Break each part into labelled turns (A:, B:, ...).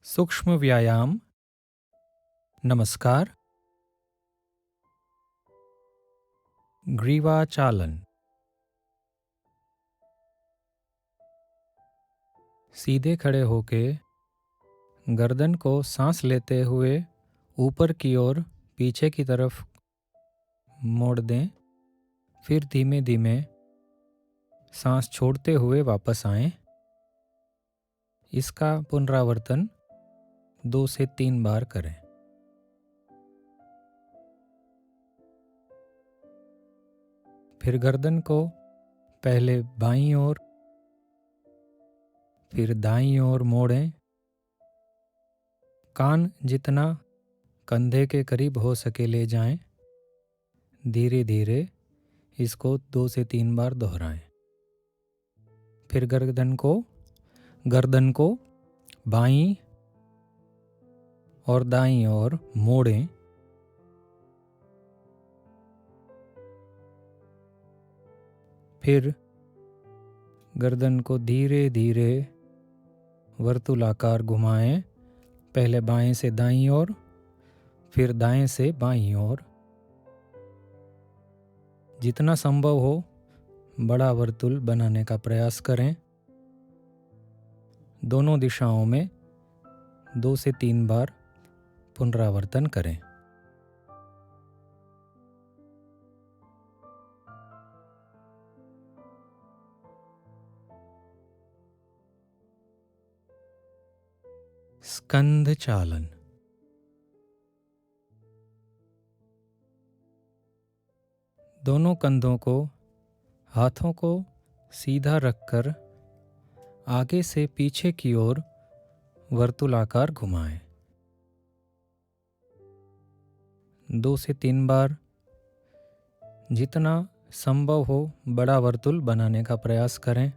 A: सूक्ष्म व्यायाम। नमस्कार। ग्रीवा चालन। सीधे खड़े होके गर्दन को सांस लेते हुए ऊपर की ओर पीछे की तरफ मोड़ दें। फिर धीमे धीमे सांस छोड़ते हुए वापस आएं। इसका पुनरावर्तन 2 से 3 बार करें। फिर गर्दन को पहले बाईं ओर फिर दाईं ओर मोड़ें। कान जितना कंधे के करीब हो सके ले जाएं। धीरे धीरे इसको 2 से 3 बार दोहराएं। फिर गर्दन को बाईं और दाईं ओर मोड़ें। फिर गर्दन को धीरे धीरे वर्तुलाकार घुमाएं। पहले बाएं से दाईं ओर, फिर दाएं से बाईं ओर। जितना संभव हो बड़ा वर्तुल बनाने का प्रयास करें। दोनों दिशाओं में 2 से 3 बार पुनरावर्तन करें। स्कंध चालन। दोनों कंधों को, हाथों को सीधा रखकर आगे से पीछे की ओर वर्तुलाकार घुमाएं। 2 से 3 बार जितना संभव हो बड़ा वर्तुल बनाने का प्रयास करें।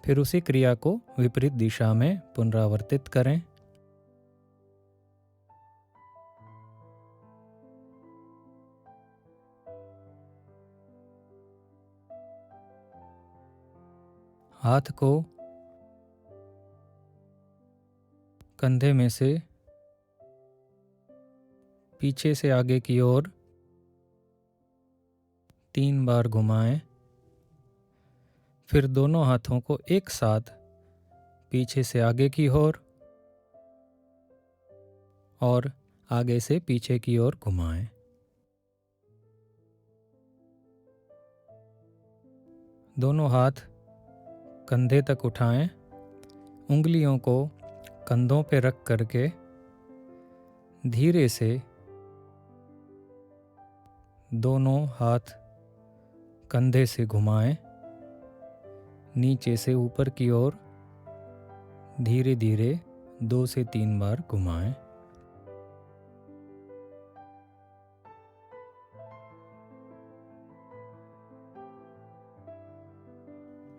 A: फिर उसी क्रिया को विपरीत दिशा में पुनरावर्तित करें। हाथ को कंधे में से पीछे से आगे की ओर 3 बार घुमाएं। फिर दोनों हाथों को एक साथ पीछे से आगे की ओर और आगे से पीछे की ओर घुमाएं। दोनों हाथ कंधे तक उठाएं। उंगलियों को कंधों पे रख करके धीरे से दोनों हाथ कंधे से घुमाएं। नीचे से ऊपर की ओर धीरे धीरे 2 से 3 बार घुमाएं।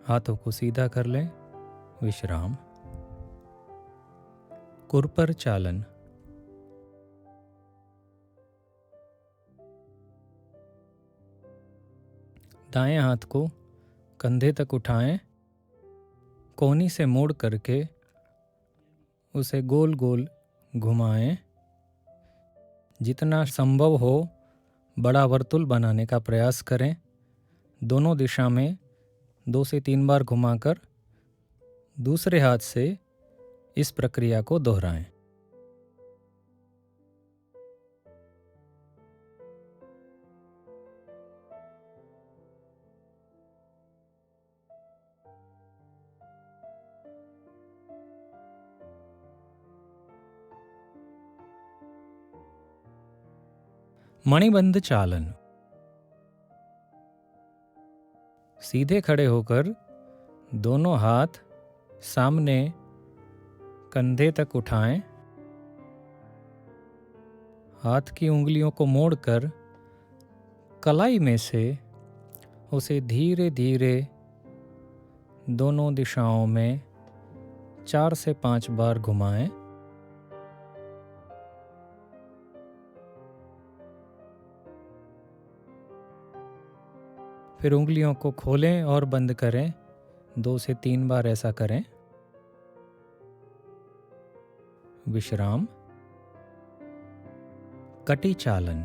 A: हाथों को सीधा कर लें। विश्राम। कुरपर चालन। दाएं हाथ को कंधे तक उठाएं। कोहनी से मोड़ करके उसे गोल गोल घुमाएं। जितना संभव हो बड़ा वर्तुल बनाने का प्रयास करें। दोनों दिशा में 2 से 3 बार घुमाकर दूसरे हाथ से इस प्रक्रिया को दोहराएं। मणिबंध चालन। सीधे खड़े होकर दोनों हाथ सामने कंधे तक उठाएं। हाथ की उंगलियों को मोड़कर कलाई में से उसे धीरे धीरे दोनों दिशाओं में 4 से 5 बार घुमाएं। फिर उंगलियों को खोलें और बंद करें। 2 से 3 बार ऐसा करें। विश्राम। कटी चालन।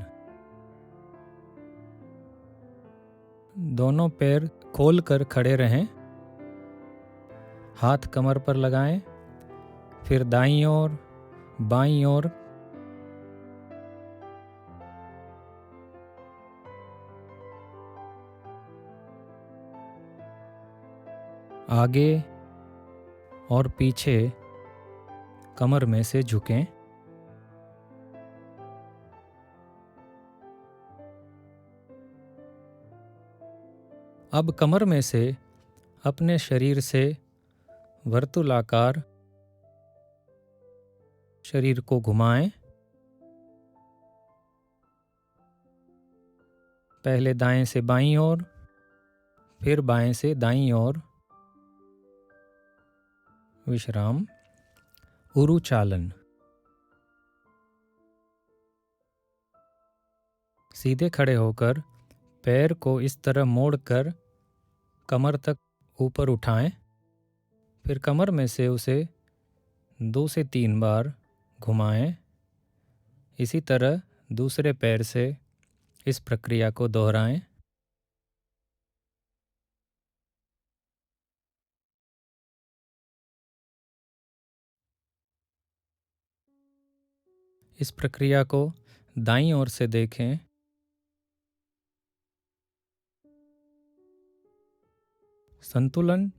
A: दोनों पैर खोलकर खड़े रहें, हाथ कमर पर लगाएं, फिर दाईं ओर, बाईं ओर। आगे और पीछे कमर में से झुकें। अब कमर में से अपने शरीर से वर्तुलाकार शरीर को घुमाएं। पहले दाएं से बाईं ओर, फिर बाएं से दाईं ओर। विश्राम। उरु चालन। सीधे खड़े होकर पैर को इस तरह मोड़कर कमर तक ऊपर उठाएं, फिर कमर में से उसे 2 से 3 बार घुमाएं। इसी तरह दूसरे पैर से इस प्रक्रिया को दोहराएं। इस प्रक्रिया को दाईं ओर से देखें। संतुलन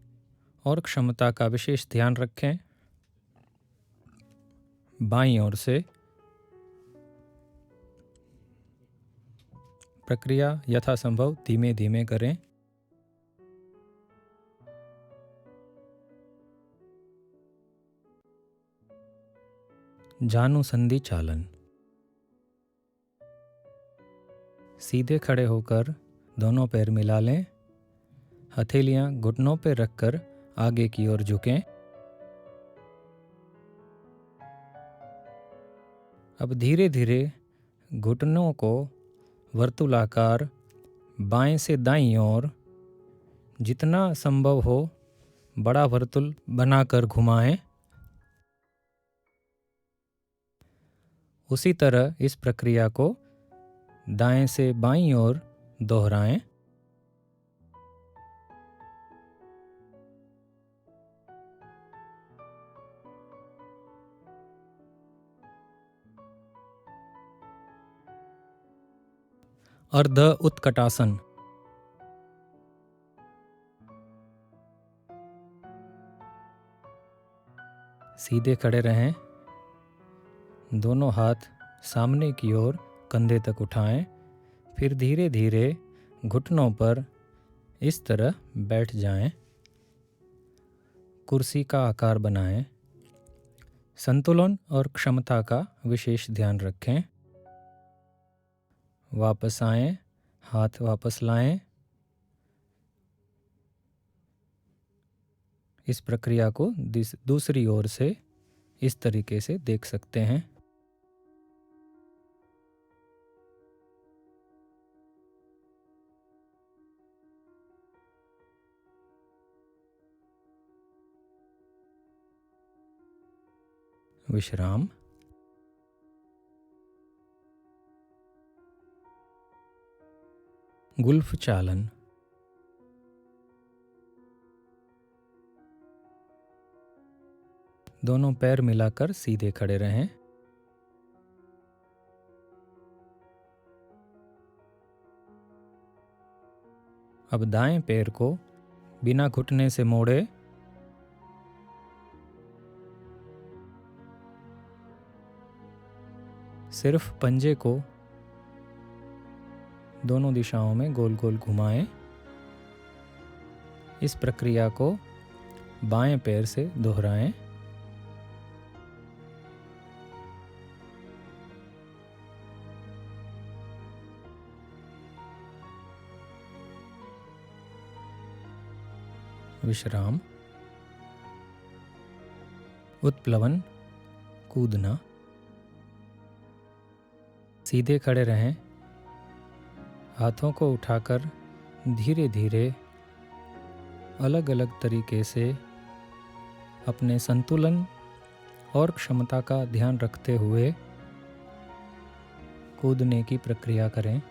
A: और क्षमता का विशेष ध्यान रखें। बाईं ओर से प्रक्रिया यथासंभव धीमे धीमे करें। जानुसंधि चालन। सीधे खड़े होकर दोनों पैर मिला लें, हथेलियां घुटनों पर रखकर आगे की ओर झुकें। अब धीरे धीरे घुटनों को वर्तुलाकार बाएं से दाईं ओर जितना संभव हो बड़ा वर्तुल बनाकर घुमाएं। उसी तरह इस प्रक्रिया को दाएं से बाईं ओर दोहराएं। अर्ध उत्कटासन। सीधे खड़े रहें, दोनों हाथ सामने की ओर कंधे तक उठाएं, फिर धीरे धीरे घुटनों पर इस तरह बैठ जाएं। कुर्सी का आकार बनाएं। संतुलन और क्षमता का विशेष ध्यान रखें। वापस आएं, हाथ वापस लाएं। इस प्रक्रिया को दूसरी ओर से इस तरीके से देख सकते हैं। विश्राम। गुल्फ चालन। दोनों पैर मिलाकर सीधे खड़े रहें। अब दाएं पैर को बिना घुटने से मोड़े, सिर्फ पंजे को दोनों दिशाओं में गोल गोल घुमाएं। इस प्रक्रिया को बाएं पैर से दोहराएं। विश्राम। उत्प्लवन, कूदना। सीधे खड़े रहें, हाथों को उठाकर धीरे धीरे अलग अलग तरीके से अपने संतुलन और क्षमता का ध्यान रखते हुए कूदने की प्रक्रिया करें।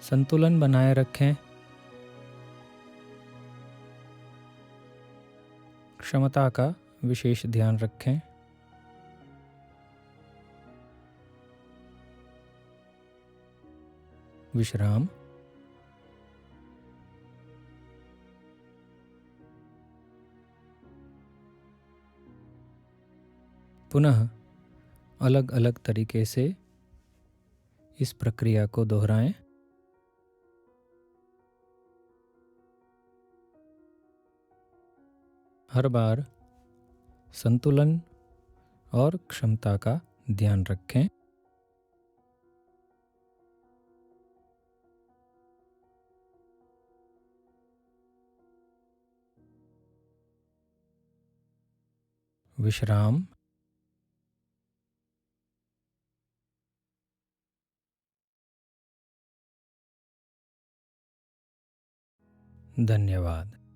A: संतुलन बनाए रखें। क्षमता का विशेष ध्यान रखें। विश्राम। पुनः अलग अलग तरीके से इस प्रक्रिया को दोहराएं। हर बार संतुलन और क्षमता का ध्यान रखें। विश्राम। धन्यवाद।